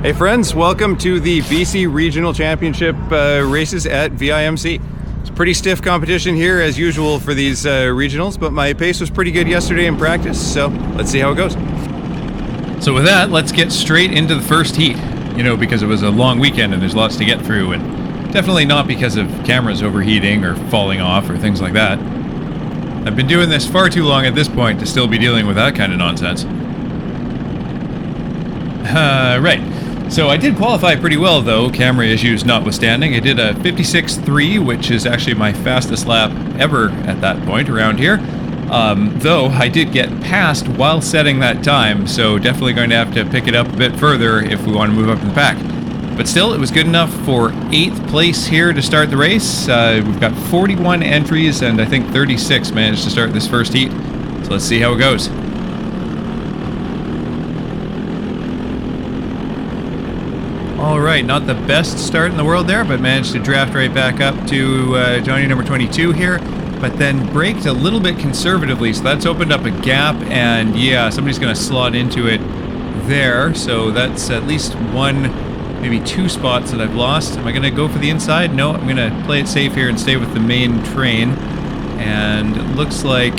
Hey friends, welcome to the BC Regional Championship races at VIMC. It's a pretty stiff competition here as usual for these regionals, but my pace was pretty good yesterday in practice, so let's see how it goes. So with that, let's get straight into the first heat. You know, because it was a long weekend and there's lots to get through, and definitely not because of cameras overheating or falling off or things like that. I've been doing this far too long at this point to still be dealing with that kind of nonsense. Right. So I did qualify pretty well, though, camera issues notwithstanding. I did a 56.3, which is actually my fastest lap ever at that point around here. Though I did get passed while setting that time, so definitely going to have to pick it up a bit further if we want to move up in the pack. But still, it was good enough for 8th place here to start the race. We've got 41 entries, and I think 36 managed to start this first heat. So let's see how it goes. Alright, not the best start in the world there, but managed to draft right back up to Johnny number 22 here, but then braked a little bit conservatively, so that's opened up a gap, and yeah, somebody's going to slot into it there, so that's at least one, maybe two spots that I've lost. Am I going to go for the inside? No, I'm going to play it safe here and stay with the main train, and it looks like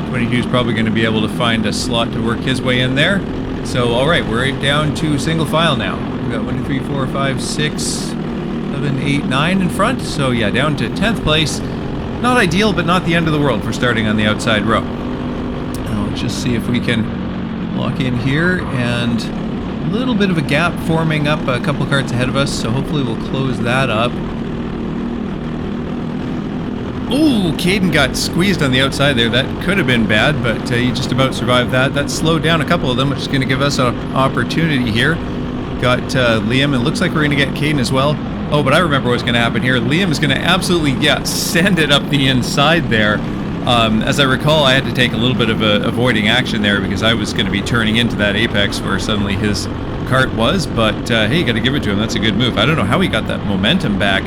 22 is probably going to be able to find a slot to work his way in there. So, alright, we're down to single file now. We've got 1, 2, 3, 4, 5, 6, 7, 8, 9 in front. So, yeah, down to 10th place. Not ideal, but not the end of the world for starting on the outside row. Let's just see if we can lock in here. And a little bit of a gap forming up a couple karts ahead of us. So, hopefully we'll close that up. Ooh, Caden got squeezed on the outside there. That could have been bad, but he just about survived that. That slowed down a couple of them, which is going to give us an opportunity here. Got Liam, and looks like we're going to get Caden as well. Oh, but I remember what's going to happen here. Liam is going to absolutely, send it up the inside there. As I recall, I had to take a little bit of avoiding action there because I was going to be turning into that apex where suddenly his kart was. But, hey, you got to give it to him. That's a good move. I don't know how he got that momentum back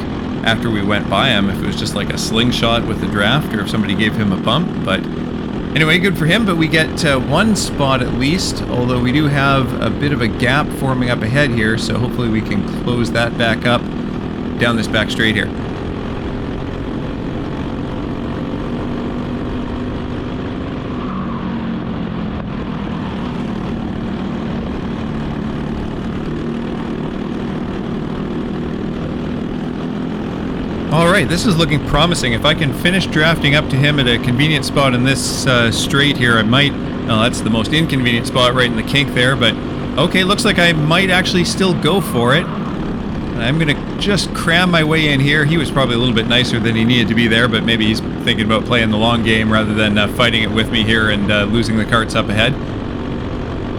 after we went by him, if it was just like a slingshot with the draft or if somebody gave him a bump, but anyway, good for him. But we get one spot at least, although we do have a bit of a gap forming up ahead here, so hopefully we can close that back up down this back straight here. Alright, this is looking promising. If I can finish drafting up to him at a convenient spot in this straight here, I might... No, that's the most inconvenient spot right in the kink there, but... Okay, looks like I might actually still go for it. I'm going to just cram my way in here. He was probably a little bit nicer than he needed to be there, but maybe he's thinking about playing the long game rather than fighting it with me here and losing the karts up ahead.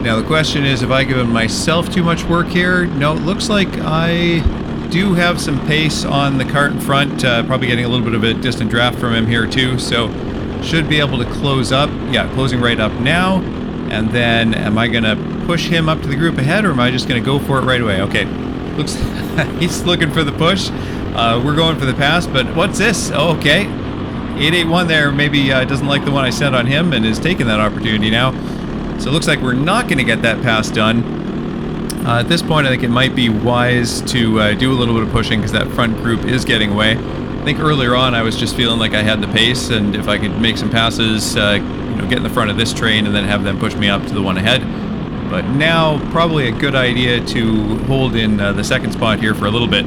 Now the question is, have I given myself too much work here? No, it looks like I do have some pace on the kart in front, probably getting a little bit of a distant draft from him here too, so should be able to close up. Yeah, closing right up now, and then am I going to push him up to the group ahead, or am I just going to go for it right away? Okay, looks he's looking for the push. We're going for the pass, but what's this? Oh, okay, 881 there, maybe doesn't like the one I sent on him and is taking that opportunity now. So it looks like we're not going to get that pass done. At this point, I think it might be wise to do a little bit of pushing because that front group is getting away. I think earlier on I was just feeling like I had the pace, and if I could make some passes, get in the front of this train and then have them push me up to the one ahead. But now, probably a good idea to hold in the second spot here for a little bit.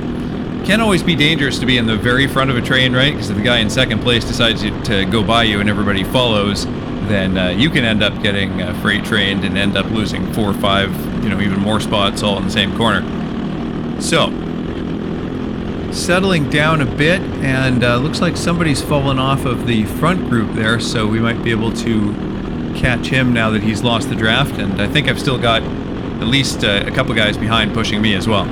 Can always be dangerous to be in the very front of a train, right? Because if the guy in second place decides to go by you and everybody follows, then you can end up getting freight trained and end up losing 4 or 5, even more spots all in the same corner. So, settling down a bit, and looks like somebody's fallen off of the front group there, so we might be able to catch him now that he's lost the draft, and I think I've still got at least a couple guys behind pushing me as well.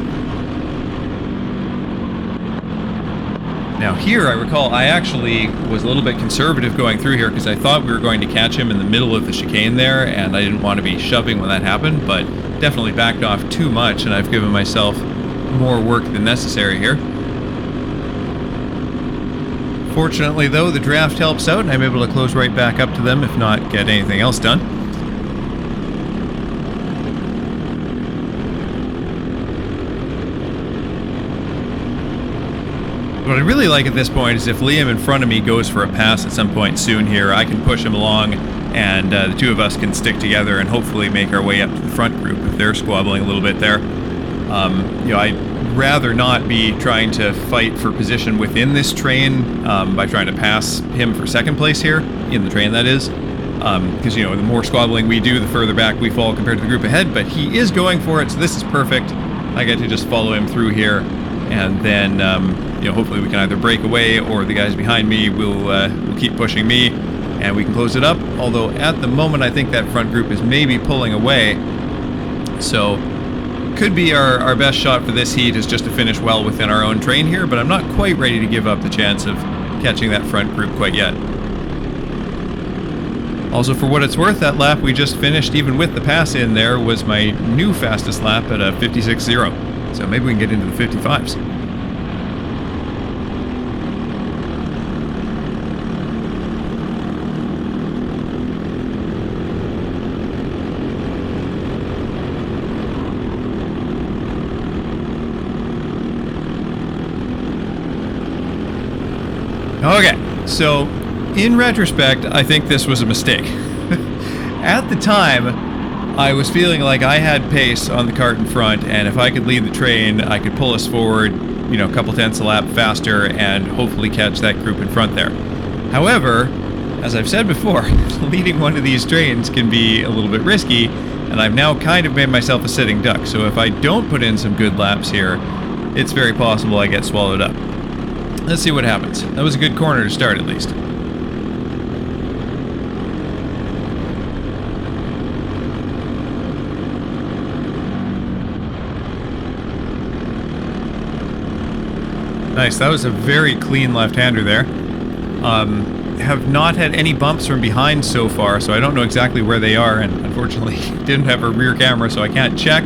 Now here, I recall, I actually was a little bit conservative going through here because I thought we were going to catch him in the middle of the chicane there, and I didn't want to be shoving when that happened, but definitely backed off too much, and I've given myself more work than necessary here. Fortunately, though, the draft helps out, and I'm able to close right back up to them, if not get anything else done. What I really like at this point is if Liam in front of me goes for a pass at some point soon here, I can push him along, and the two of us can stick together and hopefully make our way up to the front group if they're squabbling a little bit there. I'd rather not be trying to fight for position within this train by trying to pass him for second place here, in the train that is. Because, the more squabbling we do, the further back we fall compared to the group ahead, but he is going for it, so this is perfect. I get to just follow him through here, and then, hopefully we can either break away or the guys behind me will keep pushing me, and we can close it up. Although at the moment I think that front group is maybe pulling away, so could be our best shot for this heat is just to finish well within our own train here, but I'm not quite ready to give up the chance of catching that front group quite yet. Also, for what it's worth, that lap we just finished, even with the pass in there, was my new fastest lap at a 56.0. So maybe we can get into the 55s. Okay, so in retrospect, I think this was a mistake. At the time, I was feeling like I had pace on the kart in front, and if I could lead the train, I could pull us forward, a couple tenths a lap faster and hopefully catch that group in front there. However, as I've said before, leading one of these trains can be a little bit risky, and I've now kind of made myself a sitting duck, so if I don't put in some good laps here, it's very possible I get swallowed up. Let's see what happens. That was a good corner to start, at least. Nice, that was a very clean left-hander there. Have not had any bumps from behind so far, so I don't know exactly where they are, and unfortunately didn't have a rear camera, so I can't check.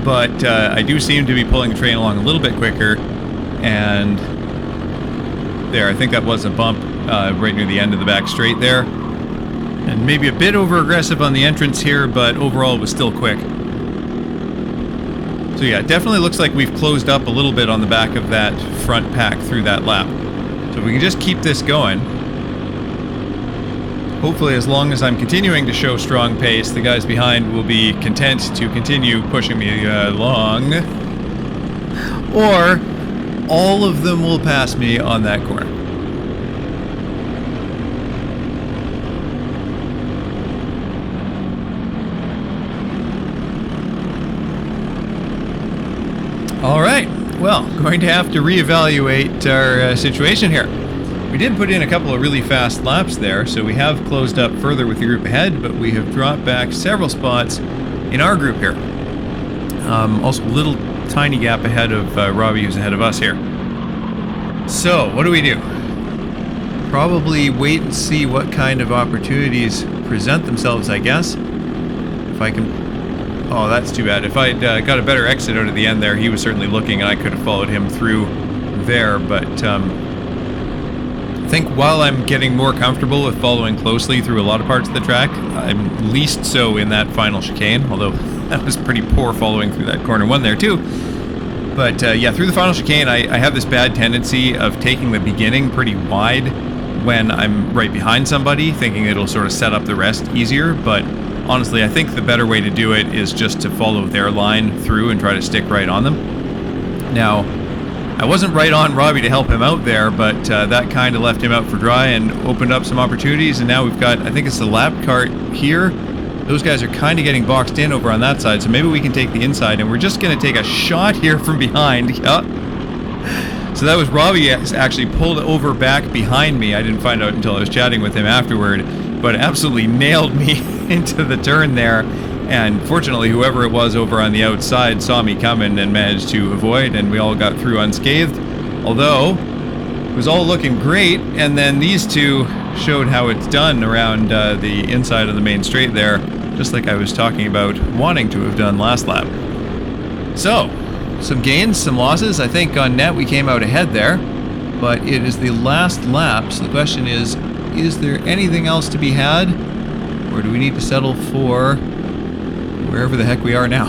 But I do seem to be pulling the train along a little bit quicker, and there, I think that was a bump right near the end of the back straight there. And maybe a bit over-aggressive on the entrance here, but overall it was still quick. So yeah, it definitely looks like we've closed up a little bit on the back of that front pack through that lap. So if we can just keep this going, hopefully as long as I'm continuing to show strong pace, the guys behind will be content to continue pushing me along. Or all of them will pass me on that corner. All right, well, going to have to reevaluate our situation here. We did put in a couple of really fast laps there, so we have closed up further with the group ahead, but we have dropped back several spots in our group here. Also a little tiny gap ahead of Robbie, who's ahead of us here. So, what do we do? Probably wait and see what kind of opportunities present themselves, I guess. If I can... Oh, that's too bad. If I'd got a better exit out of the end there, he was certainly looking, and I could have followed him through there, but I think while I'm getting more comfortable with following closely through a lot of parts of the track, I'm least so in that final chicane, although that was pretty poor following through that corner one there too. But yeah, through the final chicane, I have this bad tendency of taking the beginning pretty wide when I'm right behind somebody, thinking it'll sort of set up the rest easier, but honestly, I think the better way to do it is just to follow their line through and try to stick right on them. Now, I wasn't right on Robbie to help him out there, but that kind of left him out for dry and opened up some opportunities, and now we've got, I think it's the lap cart here. Those guys are kind of getting boxed in over on that side, so maybe we can take the inside, and we're just going to take a shot here from behind. Yep. So that was Robbie actually pulled over back behind me. I didn't find out until I was chatting with him afterward, but absolutely nailed me into the turn there. And fortunately, whoever it was over on the outside saw me coming and managed to avoid, and we all got through unscathed. Although, it was all looking great, and then these two showed how it's done around the inside of the main straight there, just like I was talking about wanting to have done last lap. So, some gains, some losses. I think on net we came out ahead there, but it is the last lap, so the question is there anything else to be had, or do we need to settle for wherever the heck we are now?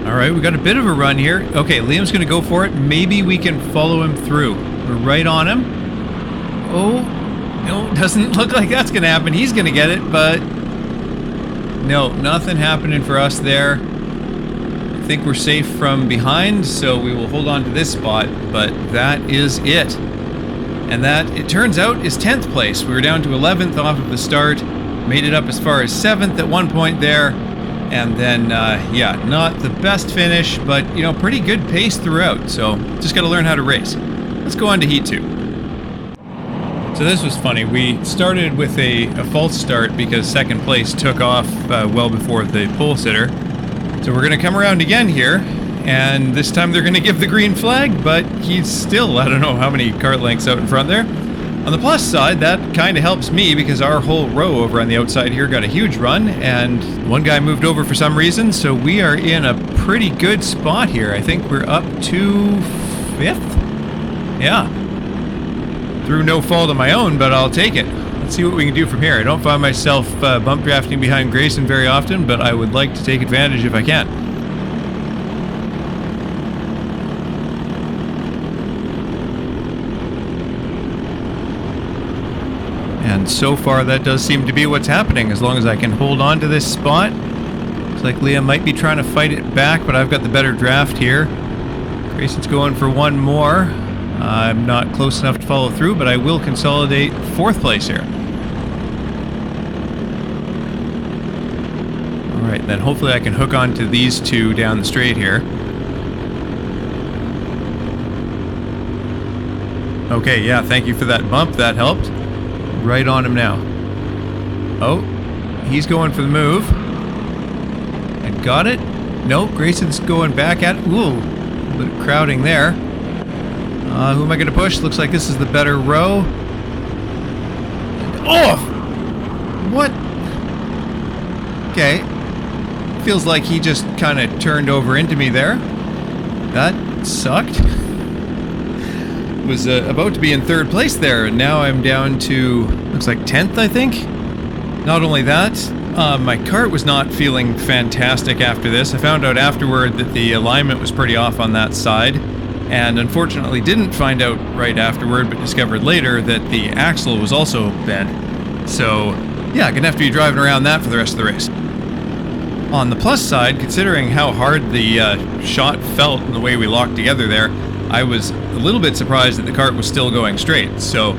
All right, we got a bit of a run here. Okay, Liam's going to go for it. Maybe we can follow him through. We're right on him. Oh, no, doesn't look like that's going to happen. He's going to get it, but no, nothing happening for us there. I think we're safe from behind, so we will hold on to this spot, but that is it. And that, it turns out, is 10th place. We were down to 11th off of the start, made it up as far as 7th at one point there, and then, yeah, not the best finish, but, you know, pretty good pace throughout, so just got to learn how to race. Let's go on to Heat 2. So this was funny. We started with a false start because second place took off well before the pole sitter. So we're going to come around again here, and this time they're going to give the green flag, but he's still, I don't know how many kart lengths out in front there. On the plus side, that kind of helps me because our whole row over on the outside here got a huge run, and one guy moved over for some reason, so we are in a pretty good spot here. I think we're up to 5th? Yeah. Through no fault of my own, but I'll take it. Let's see what we can do from here. I don't find myself bump drafting behind Grayson very often, but I would like to take advantage if I can. And so far that does seem to be what's happening, as long as I can hold on to this spot. Looks like Liam might be trying to fight it back, but I've got the better draft here. Grayson's going for one more. I'm not close enough to follow through, but I will consolidate 4th place here. Alright, then hopefully I can hook on to these two down the straight here. Okay, yeah, thank you for that bump. That helped. Right on him now. Oh, he's going for the move. And got it. Nope, Grayson's going back at it. Ooh, a little bit of crowding there. Who am I going to push? Looks like this is the better row. Oh! What? Okay. Feels like he just kind of turned over into me there. That sucked. Was about to be in 3rd place there, and now I'm down to, looks like 10th, I think? Not only that, my kart was not feeling fantastic after this. I found out afterward that the alignment was pretty off on that side, and unfortunately didn't find out right afterward, but discovered later that the axle was also bent. So, yeah, gonna have to be driving around that for the rest of the race. On the plus side, considering how hard the shot felt and the way we locked together there, I was a little bit surprised that the kart was still going straight, so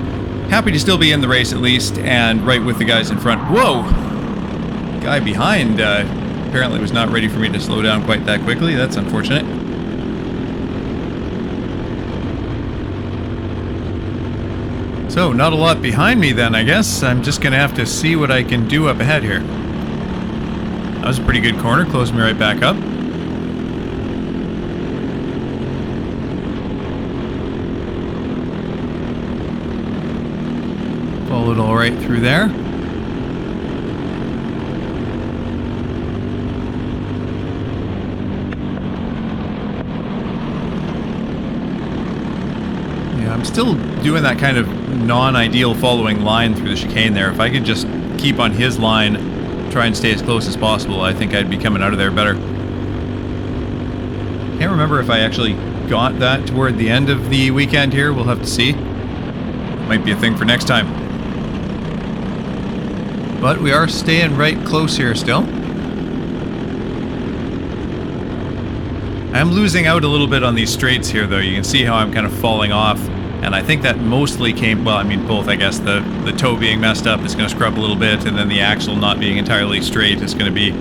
happy to still be in the race at least, and right with the guys in front. Whoa! Guy behind apparently was not ready for me to slow down quite that quickly. That's unfortunate. So, not a lot behind me then, I guess. I'm just going to have to see what I can do up ahead here. That was a pretty good corner, closed me right back up. Followed all right through there. Yeah, I'm still doing that kind of non-ideal following line through the chicane there. If I could just keep on his line, try and stay as close as possible, I think I'd be coming out of there better. Can't remember if I actually got that toward the end of the weekend here. We'll have to see. Might be a thing for next time. But we are staying right close here still. I'm losing out a little bit on these straights here, though. You can see how I'm kind of falling off. And I think that mostly came, well, I mean, both, I guess. The toe being messed up is going to scrub a little bit, and then the axle not being entirely straight is going to be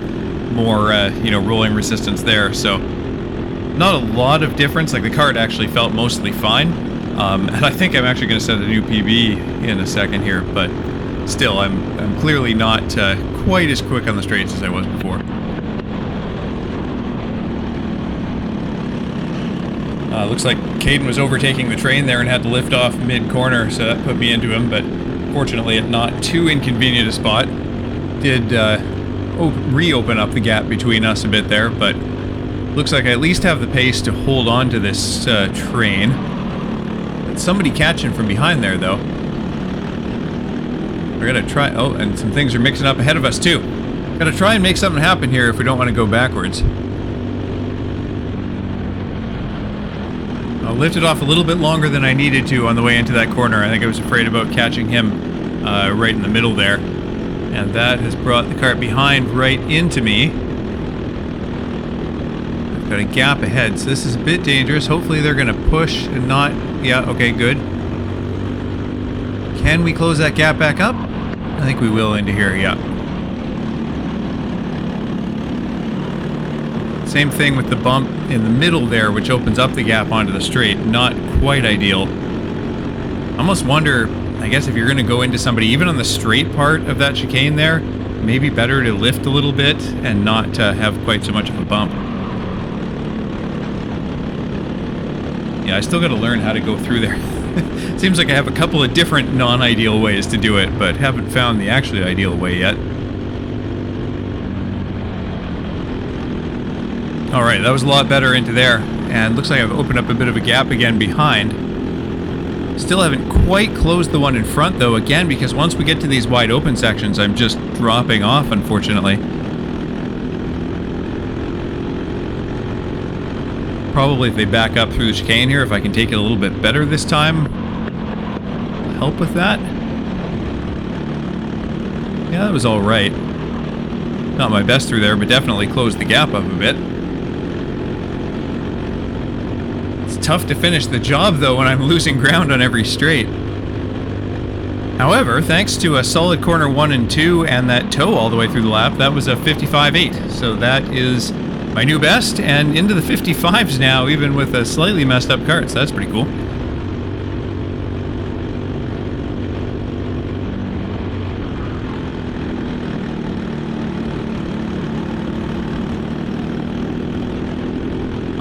more, you know, rolling resistance there. So, not a lot of difference. Like, the kart actually felt mostly fine. And I think I'm actually going to set a new PB in a second here, but still, I'm clearly not quite as quick on the straights as I was before. Looks like Caden was overtaking the train there and had to lift off mid-corner, so that put me into him, but fortunately at not too inconvenient a spot. Did reopen up the gap between us a bit there, but looks like I at least have the pace to hold on to this train. But somebody catching from behind there, though. We're gonna try, oh, and some things are mixing up ahead of us, too. Gotta try and make something happen here if we don't want to go backwards. lifted off a little bit longer than I needed to on the way into that corner. I think I was afraid about catching him right in the middle there. And that has brought the kart behind right into me. I've got a gap ahead, so this is a bit dangerous. Hopefully they're going to push and not... Yeah, okay, good. Can we close that gap back up? I think we will into here, yeah. Same thing with the bump in the middle there, which opens up the gap onto the straight. Not quite ideal. I almost wonder, I guess if you're going to go into somebody, even on the straight part of that chicane there, maybe better to lift a little bit and not have quite so much of a bump. Yeah, I still got to learn how to go through there. Seems like I have a couple of different non-ideal ways to do it, but haven't found the actually ideal way yet. Alright, that was a lot better into there, and looks like I've opened up a bit of a gap again behind. Still haven't quite closed the one in front though, again, because once we get to these wide open sections, I'm just dropping off, unfortunately. Probably if they back up through the chicane here, if I can take it a little bit better this time, help with that. Yeah, that was alright. Not my best through there, but definitely closed the gap up a bit. Tough to finish the job though when I'm losing ground on every straight. However, thanks to a solid corner 1 and 2 and that toe all the way through the lap, that was a 55.8. So that is my new best, and into the 55s now, even with a slightly messed up kart, so that's pretty cool.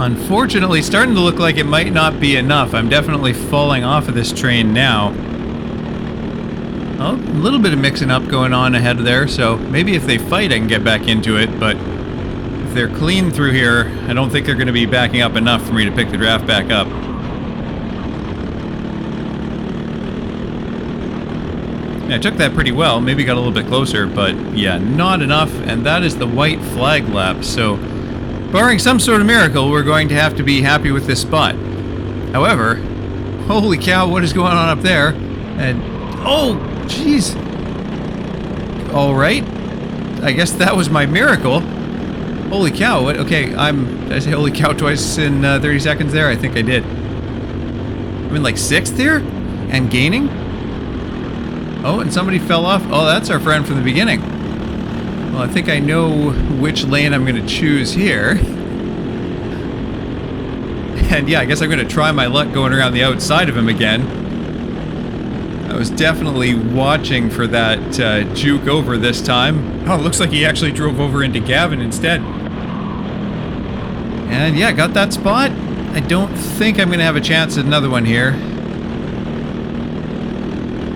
Unfortunately, starting to look like it might not be enough. I'm definitely falling off of this train now. Oh, a little bit of mixing up going on ahead there, so maybe if they fight I can get back into it, but if they're clean through here, I don't think they're going to be backing up enough for me to pick the draft back up. Yeah, I took that pretty well, maybe got a little bit closer, but yeah, not enough, and that is the white flag lap, so barring some sort of miracle, we're going to have to be happy with this spot. However, holy cow, what is going on up there? And, oh, jeez. All right. I guess that was my miracle. Holy cow. What? Okay, did I say holy cow twice in 30 seconds there? I think I did. I'm in like 6th here? And gaining? Oh, and somebody fell off. Oh, that's our friend from the beginning. Well, I think I know which lane I'm going to choose here. And yeah, I guess I'm going to try my luck going around the outside of him again. I was definitely watching for that juke over this time. Oh, it looks like he actually drove over into Gavin instead. And yeah, got that spot. I don't think I'm going to have a chance at another one here.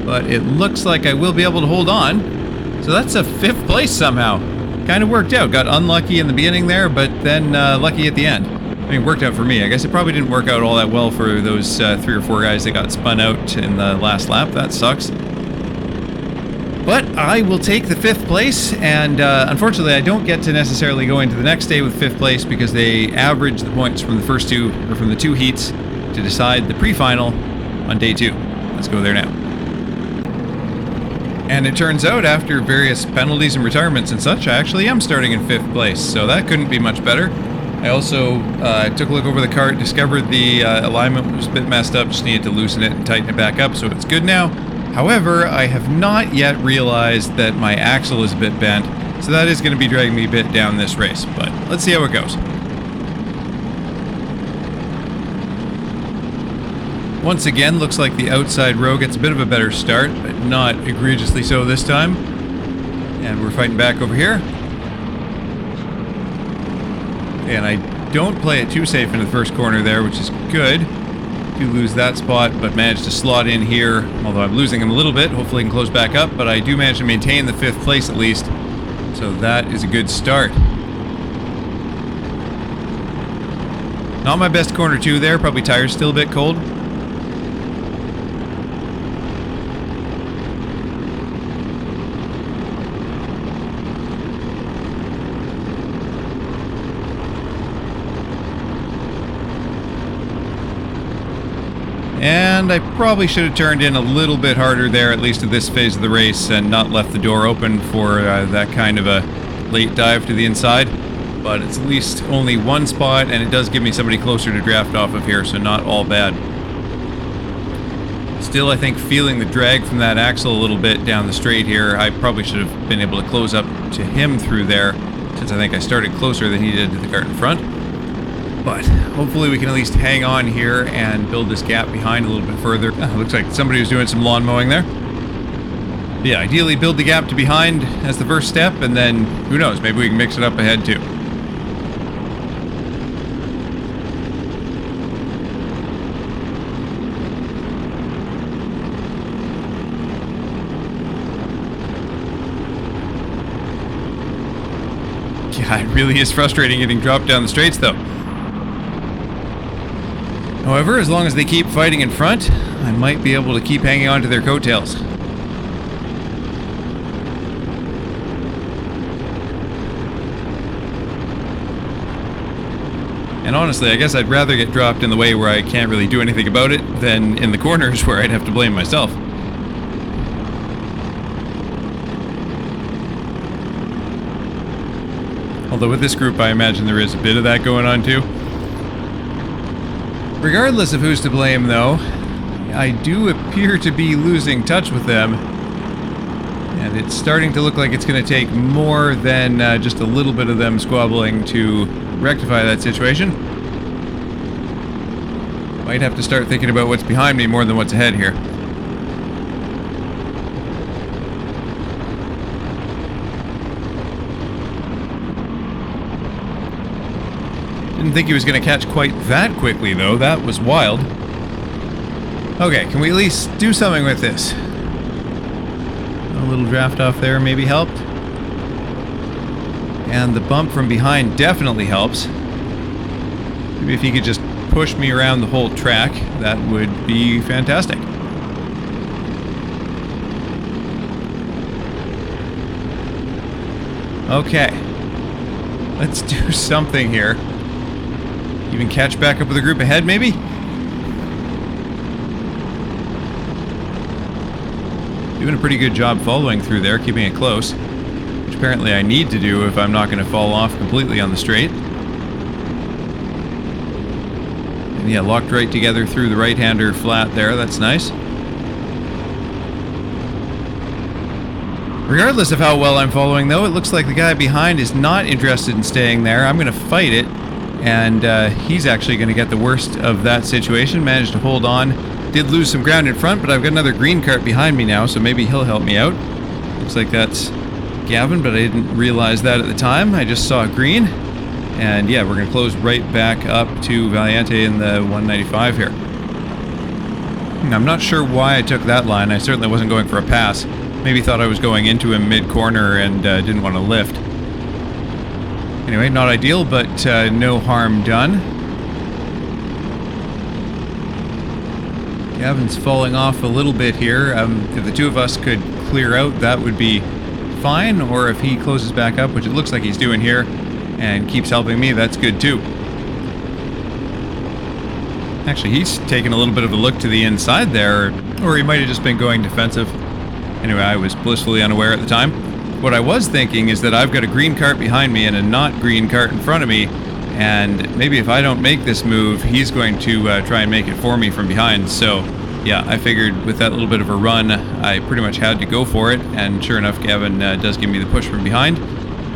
But it looks like I will be able to hold on. So that's a 5th place somehow. Kind of worked out. Got unlucky in the beginning there, but then lucky at the end. I mean, it worked out for me. I guess it probably didn't work out all that well for those 3 or 4 guys that got spun out in the last lap. That sucks. But I will take the 5th place, and unfortunately I don't get to necessarily go into the next day with 5th place because they average the points from the first 2, or from the 2 heats to decide the pre-final on day 2. Let's go there now. And it turns out, after various penalties and retirements and such, I actually am starting in 5th place, so that couldn't be much better. I also took a look over the kart, discovered the alignment was a bit messed up, just needed to loosen it and tighten it back up, so it's good now. However, I have not yet realized that my axle is a bit bent, so that is going to be dragging me a bit down this race, but let's see how it goes. Once again, looks like the outside row gets a bit of a better start, but not egregiously so this time. And we're fighting back over here. And I don't play it too safe in the first corner there, which is good. Do lose that spot, but managed to slot in here, although I'm losing him a little bit. Hopefully I can close back up, but I do manage to maintain the 5th place at least. So that is a good start. Not my best corner 2 there, probably tires still a bit cold. And I probably should have turned in a little bit harder there, at least at this phase of the race, and not left the door open for that kind of a late dive to the inside. But it's at least only one spot, and it does give me somebody closer to draft off of here, so not all bad. Still, I think feeling the drag from that axle a little bit down the straight here. I probably should have been able to close up to him through there, since I think I started closer than he did to the kart in front. But hopefully we can at least hang on here and build this gap behind a little bit further. Looks like somebody was doing some lawn mowing there. Yeah, ideally build the gap to behind as the first step, and then who knows, maybe we can mix it up ahead too. Yeah, it really is frustrating getting dropped down the straights though. However, as long as they keep fighting in front, I might be able to keep hanging on to their coattails. And honestly, I guess I'd rather get dropped in the way where I can't really do anything about it than in the corners where I'd have to blame myself. Although with this group, I imagine there is a bit of that going on too. Regardless of who's to blame, though, I do appear to be losing touch with them. And it's starting to look like it's going to take more than just a little bit of them squabbling to rectify that situation. Might have to start thinking about what's behind me more than what's ahead here. Didn't think he was going to catch quite that quickly, though. That was wild. Okay, can we at least do something with this? A little draft off there maybe helped. And the bump from behind definitely helps. Maybe if he could just push me around the whole track, that would be fantastic. Okay. Let's do something here. Even catch back up with the group ahead, maybe? Doing a pretty good job following through there, keeping it close. Which apparently I need to do if I'm not going to fall off completely on the straight. And yeah, locked right together through the right-hander flat there, that's nice. Regardless of how well I'm following, though, it looks like the guy behind is not interested in staying there. I'm going to fight it. And he's actually going to get the worst of that situation. Managed to hold on. Did lose some ground in front, but I've got another green kart behind me now, so maybe he'll help me out. Looks like that's Gavin, but I didn't realize that at the time. I just saw green. And yeah, we're going to close right back up to Valiente in the 195 here. I'm not sure why I took that line. I certainly wasn't going for a pass. Maybe thought I was going into him mid-corner and didn't want to lift. Anyway, not ideal, but no harm done. Gavin's falling off a little bit here. If the two of us could clear out, that would be fine. Or if he closes back up, which it looks like he's doing here, and keeps helping me, that's good too. Actually, he's taking a little bit of a look to the inside there, or he might have just been going defensive. Anyway, I was blissfully unaware at the time. What I was thinking is that I've got a green kart behind me and a not green kart in front of me, and maybe if I don't make this move, he's going to try and make it for me from behind. So yeah, I figured with that little bit of a run, I pretty much had to go for it, and sure enough, Gavin does give me the push from behind.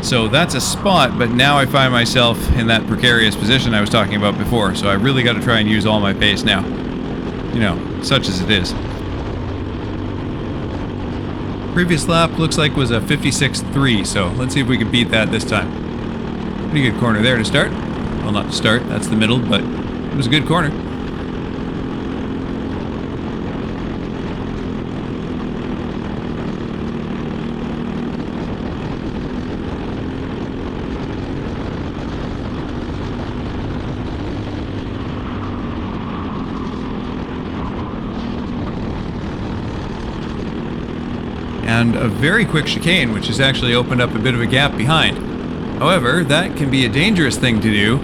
So that's a spot, but now I find myself in that precarious position I was talking about before, so I really got to try and use all my pace now. You know, such as it is. Previous lap looks like was a 56.3, so let's see if we can beat that this time. Pretty good corner there to start. Well, not to start, that's the middle, but it was a good corner. And a very quick chicane, which has actually opened up a bit of a gap behind. However, that can be a dangerous thing to do,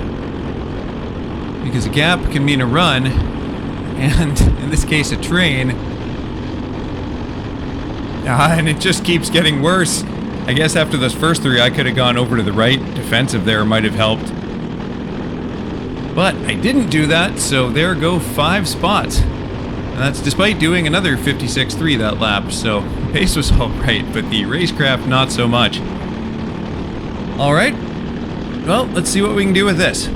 because a gap can mean a run, and in this case a train. And it just keeps getting worse. I guess after those first 3 I could have gone over to the right. Defensive there might have helped. But I didn't do that, so there go 5 spots. And that's despite doing another 56.3 that lap, so pace was alright, but the racecraft not so much. Alright, well, let's see what we can do with this.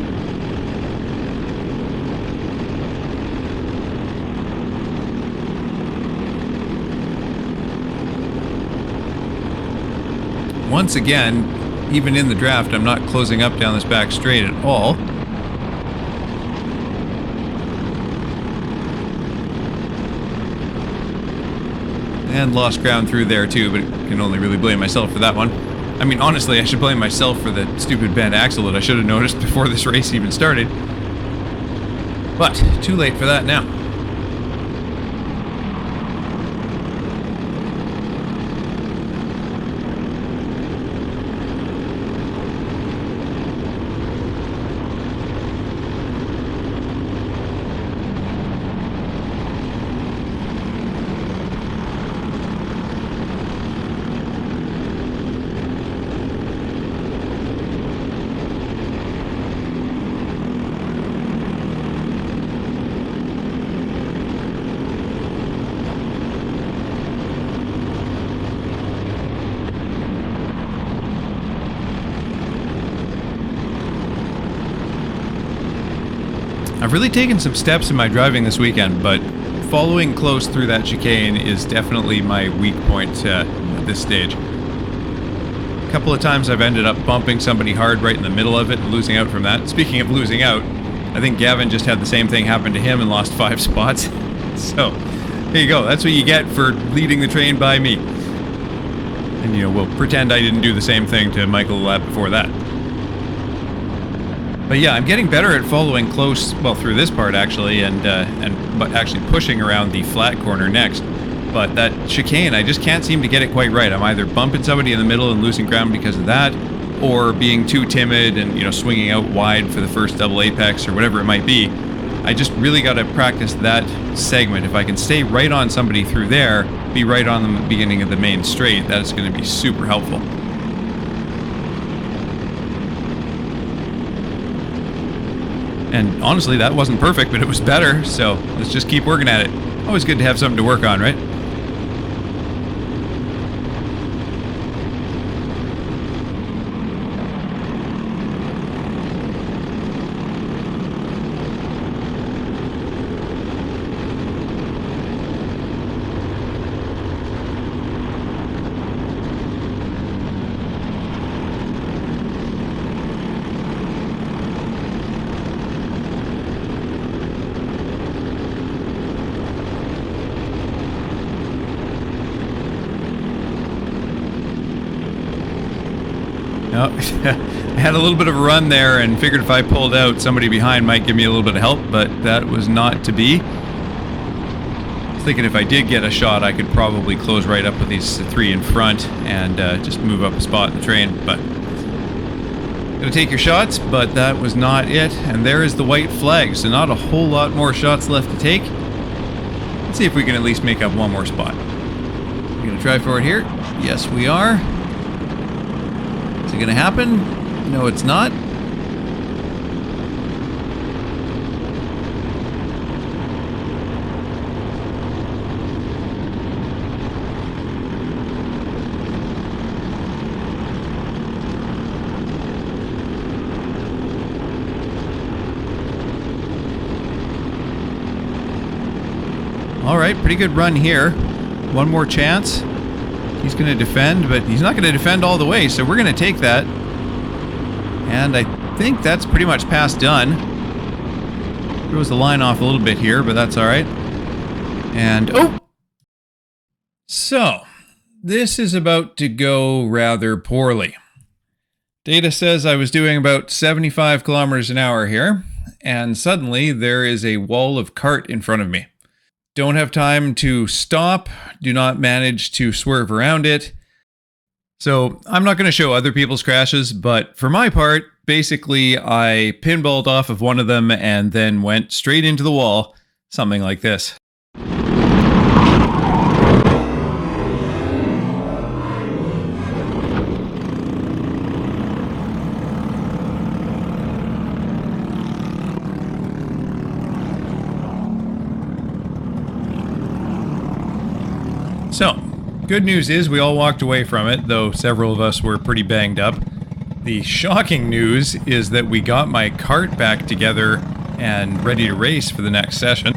Once again, even in the draft, I'm not closing up down this back straight at all. And lost ground through there too, but can only really blame myself for that one. I mean, honestly, I should blame myself for the stupid bent axle that I should have noticed before this race even started. But, too late for that now. I've really taken some steps in my driving this weekend, but following close through that chicane is definitely my weak point at this stage. A couple of times I've ended up bumping somebody hard right in the middle of it and losing out from that. Speaking of losing out, I think Gavin just had the same thing happen to him and lost 5 spots. So, there you go. That's what you get for leading the train by me. And, you know, we'll pretend I didn't do the same thing to Michael the lap before that. But yeah, I'm getting better at following close, well, through this part actually, and actually pushing around the flat corner next. But that chicane, I just can't seem to get it quite right. I'm either bumping somebody in the middle and losing ground because of that, or being too timid and, you know, swinging out wide for the first double apex or whatever it might be. I just really got to practice that segment. If I can stay right on somebody through there, be right on the beginning of the main straight, that's going to be super helpful. And honestly, that wasn't perfect, but it was better, so let's just keep working at it. Always good to have something to work on, right? No, I had a little bit of a run there and figured if I pulled out, somebody behind might give me a little bit of help, but that was not to be. I was thinking if I did get a shot, I could probably close right up with these 3 in front and just move up a spot in the train, but gonna take your shots, but that was not it. And there is the white flag, so not a whole lot more shots left to take. Let's see if we can at least make up one more spot. We're gonna try for it here. Yes, we are. Is it gonna happen? No, it's not. All right, pretty good run here. One more chance. He's going to defend, but he's not going to defend all the way, so we're going to take that. And I think that's pretty much past done. Throws the line off a little bit here, but that's all right. And, oh! So, this is about to go rather poorly. Data says I was doing about 75 kilometers an hour here, and suddenly there is a wall of kart in front of me. Don't have time to stop, do not manage to swerve around it. So I'm not going to show other people's crashes, but for my part, basically I pinballed off of one of them and then went straight into the wall. something like this. So, good news is we all walked away from it, though several of us were pretty banged up. The shocking news is that we got my kart back together and ready to race for the next session,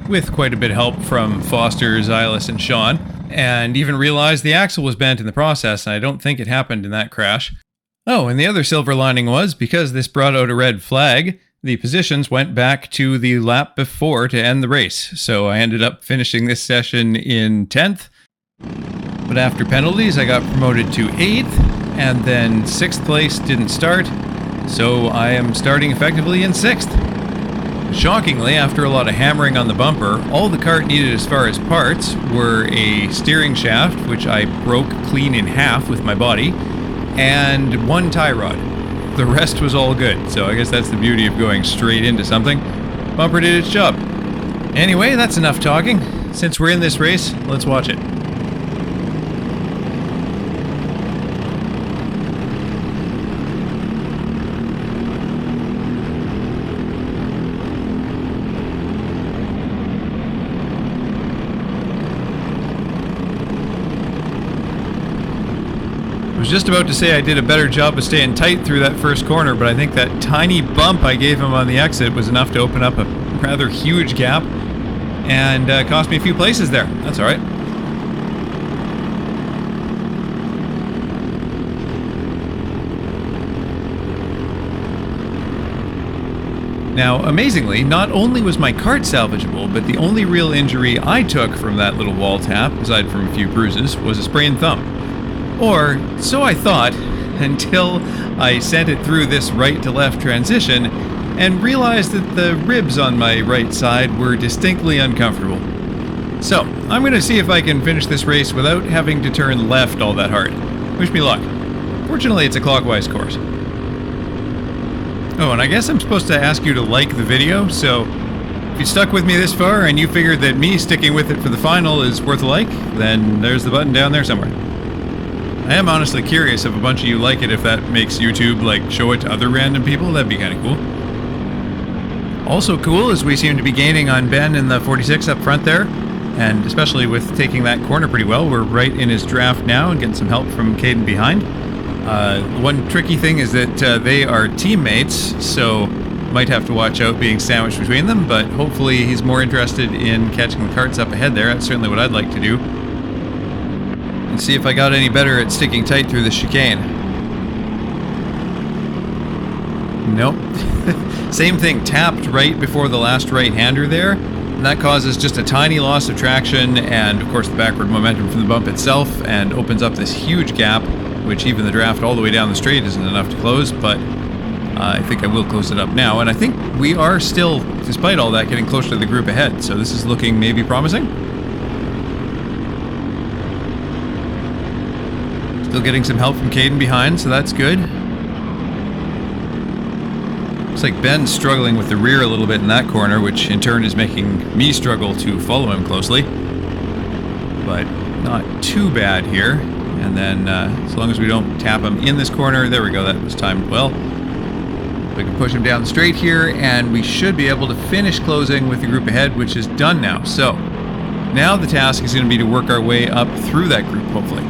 with quite a bit of help from Foster, Xylus, and Sean, and even realized the axle was bent in the process, and I don't think it happened in that crash. Oh, and the other silver lining was, because this brought out a red flag, the positions went back to the lap before to end the race, so I ended up finishing this session in 10th. But after penalties, I got promoted to 8th, and then 6th place didn't start, so I am starting effectively in 6th. Shockingly, after a lot of hammering on the bumper, all the kart needed as far as parts were a steering shaft, which I broke clean in half with my body, and one tie rod. The rest was all good, so I guess that's the beauty of going straight into something. Bumper did its job. Anyway, that's enough talking. Since we're in this race, let's watch it. I was just about to say I did a better job of staying tight through that first corner, but I think that tiny bump I gave him on the exit was enough to open up a rather huge gap and cost me a few places there. That's all right. Now, amazingly, not only was my kart salvageable, but the only real injury I took from that little wall tap, aside from a few bruises, was a sprained thumb. Or, so I thought, until I sent it through this right-to-left transition and realized that the ribs on my right side were distinctly uncomfortable. So, I'm going to see if I can finish this race without having to turn left all that hard. Wish me luck. Fortunately, it's a clockwise course. Oh, and I guess I'm supposed to ask you to like the video, so if you stuck with me this far and you figured that me sticking with it for the final is worth a like, then there's the button down there somewhere. I am honestly curious if a bunch of you like it, if that makes YouTube, like, show it to other random people. That'd be kind of cool. Also cool is we seem to be gaining on Ben in the 46 up front there, and especially with taking that corner pretty well, we're right in his draft now and getting some help from Caden behind. One tricky thing is that they are teammates, so might have to watch out being sandwiched between them, but hopefully he's more interested in catching the karts up ahead there. That's certainly what I'd like to do. And see if I got any better at sticking tight through the chicane. Nope. Same thing, tapped right before the last right-hander there, and that causes just a tiny loss of traction and of course the backward momentum from the bump itself, and opens up this huge gap, which even the draft all the way down the straight isn't enough to close, but I think I will close it up now, and I think we are still, despite all that, getting closer to the group ahead, so this is looking maybe promising. Still getting some help from Caden behind, so that's good. Looks like Ben's struggling with the rear a little bit in that corner, which in turn is making me struggle to follow him closely. But not too bad here. And then, as long as we don't tap him in this corner, there we go, that was timed well. We can push him down straight here, and we should be able to finish closing with the group ahead, which is done now. So, now the task is going to be to work our way up through that group, hopefully.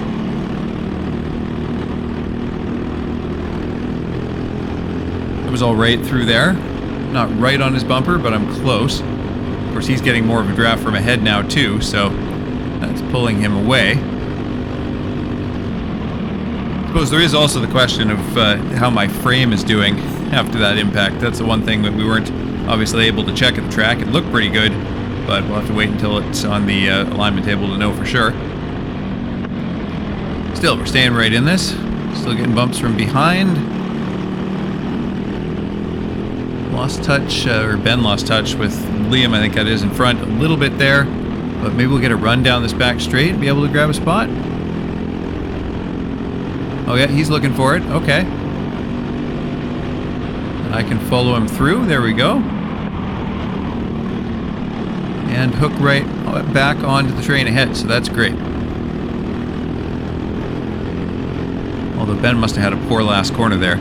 Was all right through there. Not right on his bumper, but I'm close. Of course, he's getting more of a draft from ahead now too, so that's pulling him away. I suppose there is also the question of how my frame is doing after that impact. That's the one thing that we weren't obviously able to check at the track. It looked pretty good, but we'll have to wait until it's on the alignment table to know for sure. Still, we're staying right in this. Still getting bumps from behind. Lost touch, or Ben lost touch with Liam, I think that is, in front a little bit there, but maybe we'll get a run down this back straight and be able to grab a spot. Oh yeah, he's looking for it, okay. And I can follow him through, there we go. and hook right back onto the train ahead, so that's great. Although Ben must have had a poor last corner there.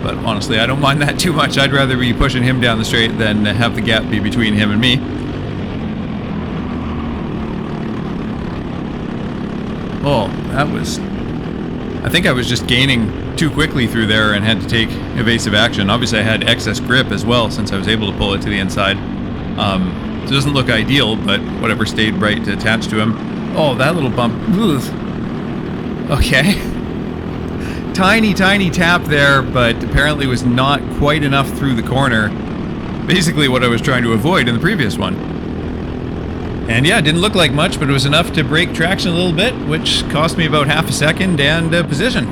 But honestly, I don't mind that too much. I'd rather be pushing him down the straight than have the gap be between him and me. Oh, that was... I think I was just gaining too quickly through there and had to take evasive action. Obviously, I had excess grip as well since I was able to pull it to the inside. It doesn't look ideal, but whatever, stayed right attached to him. Oh, that little bump. Ugh. Okay. Tiny tap there, but apparently was not quite enough through the corner. Basically what I was trying to avoid in the previous one. And yeah, it didn't look like much, but it was enough to break traction a little bit, which cost me about half a second and position.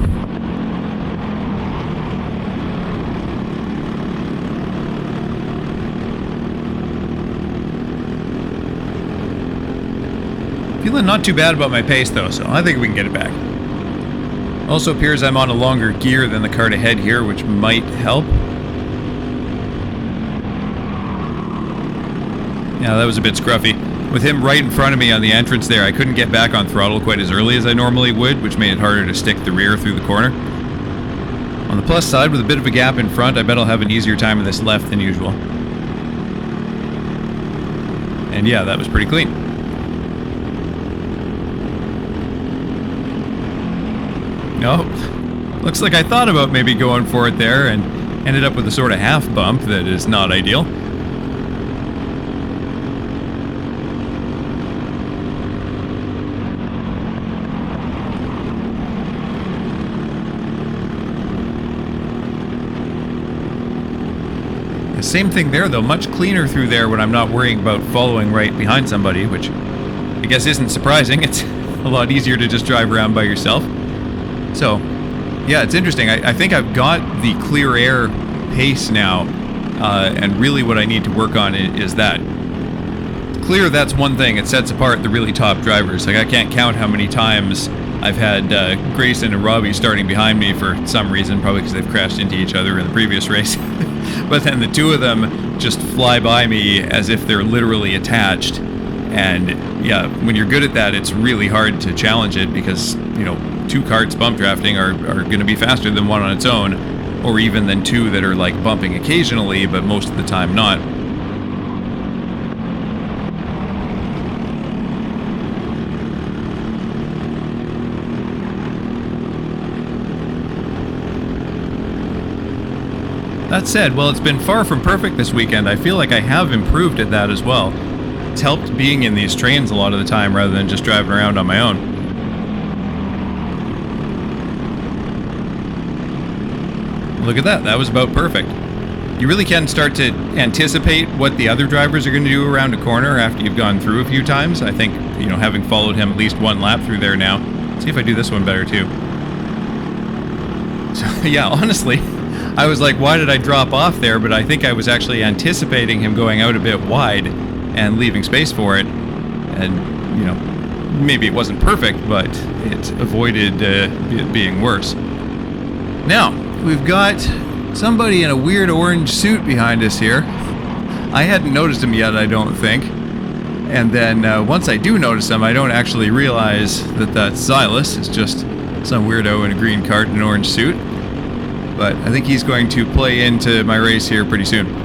Feeling not too bad about my pace though, so I think we can get it back. Also appears I'm on a longer gear than the kart ahead here, which might help. Yeah, that was a bit scruffy. With him right in front of me on the entrance there, I couldn't get back on throttle quite as early as I normally would, which made it harder to stick the rear through the corner. On the plus side, with a bit of a gap in front, I bet I'll have an easier time in this left than usual. And yeah, that was pretty clean. No, looks like I thought about maybe going for it there and ended up with a sort of half bump that is not ideal. Same thing there though, much cleaner through there when I'm not worrying about following right behind somebody, which I guess isn't surprising. It's a lot easier to just drive around by yourself. So, yeah, it's interesting. I think I've got the clear air pace now, and really what I need to work on is that. Clear, that's one thing. It sets apart the really top drivers. Like, I can't count how many times I've had Grayson and Robbie starting behind me for some reason, probably because they've crashed into each other in the previous race. But then the two of them just fly by me as if they're literally attached. And yeah, when you're good at that, it's really hard to challenge it because, you know, two karts bump drafting are going to be faster than one on its own, or even than two that are like bumping occasionally, but most of the time not. That said, well, it's been far from perfect this weekend. I feel like I have improved at that as well. It's helped being in these trains a lot of the time rather than just driving around on my own. Look at that. That was about perfect. You really can start to anticipate what the other drivers are going to do around a corner after you've gone through a few times. I think, you know, having followed him at least one lap through there now. Let's see if I do this one better too. So, yeah, honestly, I was like, why did I drop off there? But I think I was actually anticipating him going out a bit wide and leaving space for it. And, you know, maybe it wasn't perfect, but it avoided it being worse. Now, we've got somebody in a weird orange suit behind us here. I hadn't noticed him yet, I don't think. And then once I do notice him, I don't actually realize that that's Silas. It's just some weirdo in a green kart and an orange suit. But I think he's going to play into my race here pretty soon.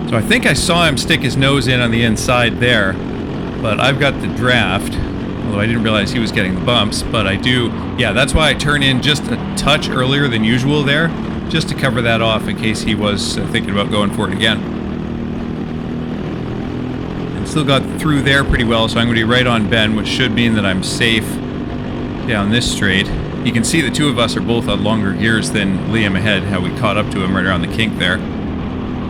So I think I saw him stick his nose in on the inside there, but I've got the draft, although I didn't realize he was getting the bumps, but I do. Yeah, that's why I turn in just a touch earlier than usual there, just to cover that off in case he was thinking about going for it again. And still got through there pretty well, so I'm going to be right on Ben, which should mean that I'm safe down this straight. You can see the two of us are both on longer gears than Liam ahead, how we caught up to him right around the kink there.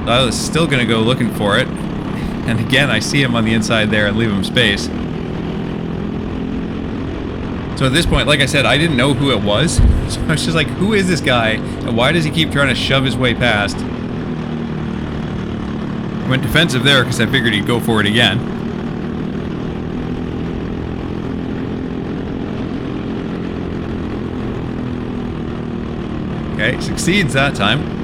Silas is still going to go looking for it. And again, I see him on the inside there and leave him space. So at this point, like I said, I didn't know who it was. So I was just like, who is this guy? And why does he keep trying to shove his way past? I went defensive there because I figured he'd go for it again. Okay, succeeds that time.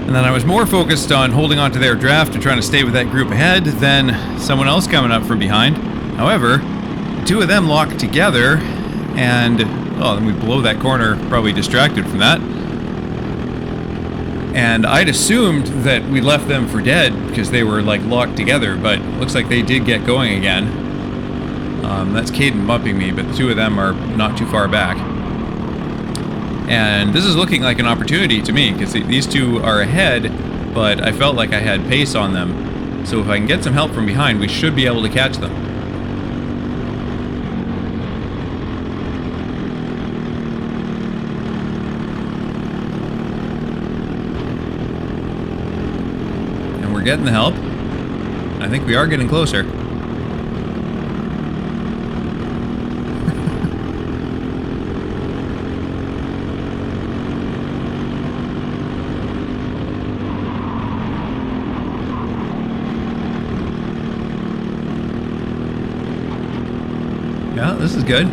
And then I was more focused on holding on to their draft and trying to stay with that group ahead than someone else coming up from behind. However, the two of them locked together, and oh, then we blow that corner, probably distracted from that. And I'd assumed that we left them for dead because they were like locked together, but it looks like they did get going again. That's Caden bumping me, but the two of them are not too far back. And this is looking like an opportunity to me because these two are ahead, but I felt like I had pace on them. So if I can get some help from behind, we should be able to catch them. And we're getting the help. I think we are getting closer. Yeah, this is good.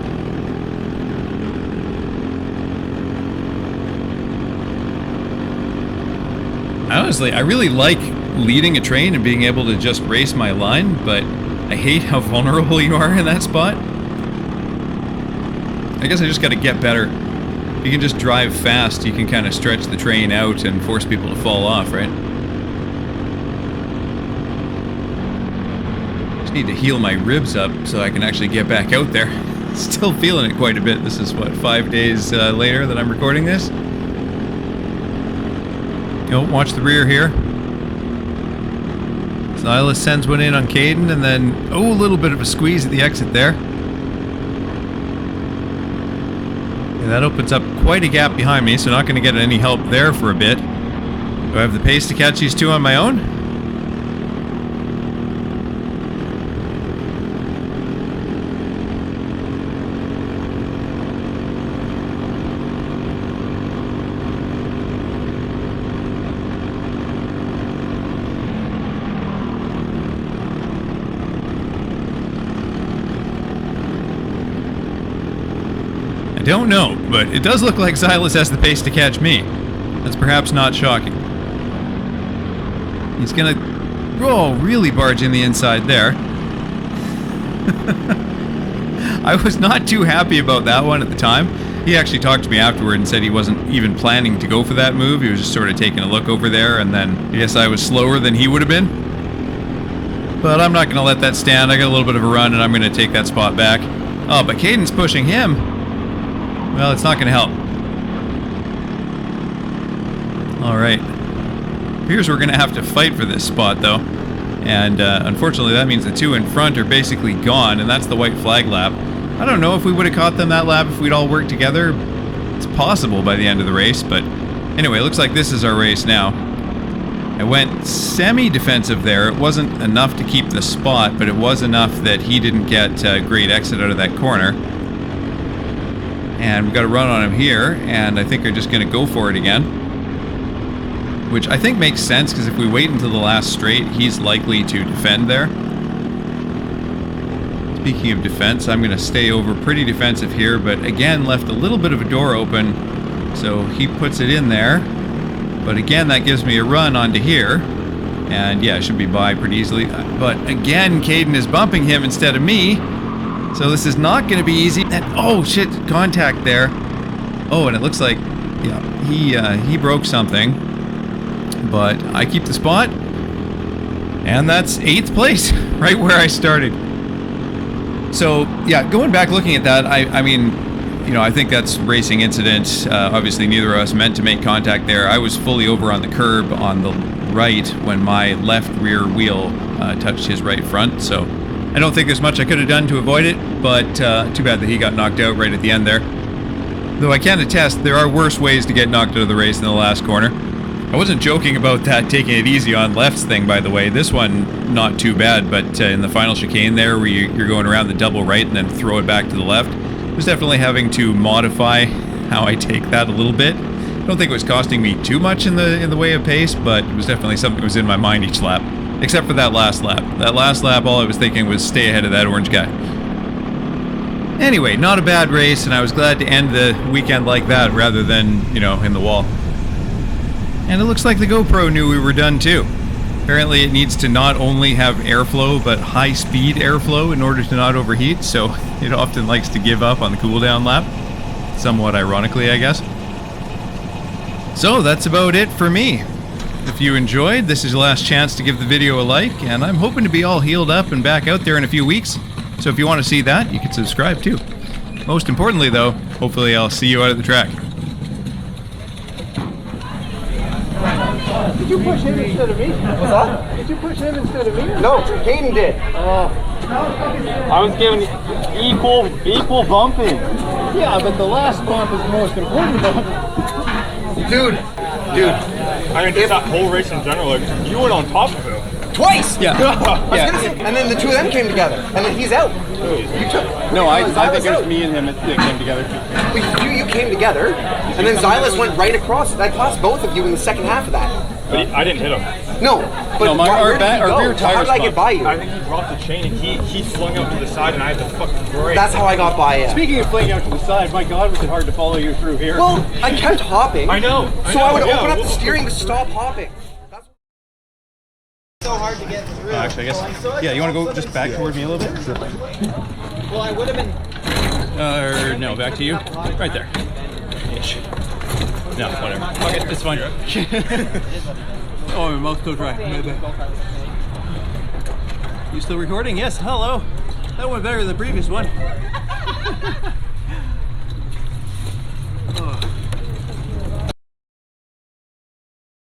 Honestly, I really like leading a train and being able to just race my line, but I hate how vulnerable you are in that spot. I guess I just got to get better. If you can just drive fast, you can kind of stretch the train out and force people to fall off, right? Need to heal my ribs up so I can actually get back out there. Still feeling it quite a bit. This is what, 5 days later that I'm recording this. Watch the rear here. Silas sends one in on Caden, and then a little bit of a squeeze at the exit there. And that opens up quite a gap behind me, so not going to get any help there for a bit. Do I have the pace to catch these two on my own? Don't know, but it does look like Silas has the pace to catch me. That's perhaps not shocking. He's gonna, really barge in the inside there. I was not too happy about that one at the time. He actually talked to me afterward and said he wasn't even planning to go for that move. He was just sort of taking a look over there, and then I guess I was slower than he would have been. But I'm not gonna let that stand. I got a little bit of a run, and I'm gonna take that spot back. Oh, but Caden's pushing him. Well, it's not going to help. Alright. Appears we're going to have to fight for this spot, though. And unfortunately, that means the two in front are basically gone, and that's the white flag lap. I don't know if we would have caught them that lap if we'd all worked together. It's possible by the end of the race, but anyway, it looks like this is our race now. I went semi-defensive there. It wasn't enough to keep the spot, but it was enough that he didn't get a great exit out of that corner. And we've got a run on him here, and I think we're just going to go for it again. Which I think makes sense, because if we wait until the last straight, he's likely to defend there. Speaking of defense, I'm going to stay over pretty defensive here, but again, left a little bit of a door open, so he puts it in there. But again, that gives me a run onto here, and yeah, I should be by pretty easily. But again, Caden is bumping him instead of me. So this is not going to be easy. And oh shit, contact there. Oh, and it looks like, yeah, he broke something. But I keep the spot. And that's 8th place, right where I started. So yeah, going back looking at that, I mean, I think that's racing incident. Obviously neither of us meant to make contact there. I was fully over on the curb on the right when my left rear wheel touched his right front. So I don't think there's much I could have done to avoid it, but too bad that he got knocked out right at the end there. Though I can attest, there are worse ways to get knocked out of the race in the last corner. I wasn't joking about that taking it easy on lefts thing, by the way. This one, not too bad, but in the final chicane there, where you're going around the double right and then throw it back to the left, I was definitely having to modify how I take that a little bit. I don't think it was costing me too much in the way of pace, but it was definitely something that was in my mind each lap. Except for that last lap. That last lap, all I was thinking was stay ahead of that orange guy. Anyway, not a bad race, and I was glad to end the weekend like that rather than, you know, in the wall. And it looks like the GoPro knew we were done too. Apparently it needs to not only have airflow, but high-speed airflow in order to not overheat, so it often likes to give up on the cooldown lap. Somewhat ironically, I guess. So that's about it for me. If you enjoyed, this is your last chance to give the video a like, and I'm hoping to be all healed up and back out there in a few weeks. So if you want to see that, you can subscribe too. Most importantly though, hopefully I'll see you out at the track. Did you push him instead of me? What's that? Did you push him instead of me? No, Caden did. I was giving equal bumping. Yeah, but the last bump is the most important bump. Dude. I mean, just that whole race in general, like, you went on top of him. Twice! Yeah. I was gonna say, and then the two of them came together, and then he's out. You took. No, I think it was out. me and him that came together. But you came together, and then Xylus went right across. I passed both of you in the second half of that. But I didn't hit him. No, but No, where did he our go? rear So how tires did I get by you? I think he dropped the chain and he flung out to the side and I had to fucking brake. That's how I got by you. Speaking of flinging out to the side, my God, was it hard to follow you through here. Well, I kept hopping. I know. So I would open up the steering to stop hopping. That's so hard to get through. Actually, I guess, yeah, you want to go just back towards me a little bit? Sure. Well, I would have been. No, back to you. Right there. Ish. No, whatever. Okay, it's fine. Oh, my mouth goes dry. You still recording? Yes, hello. That went better than the previous one.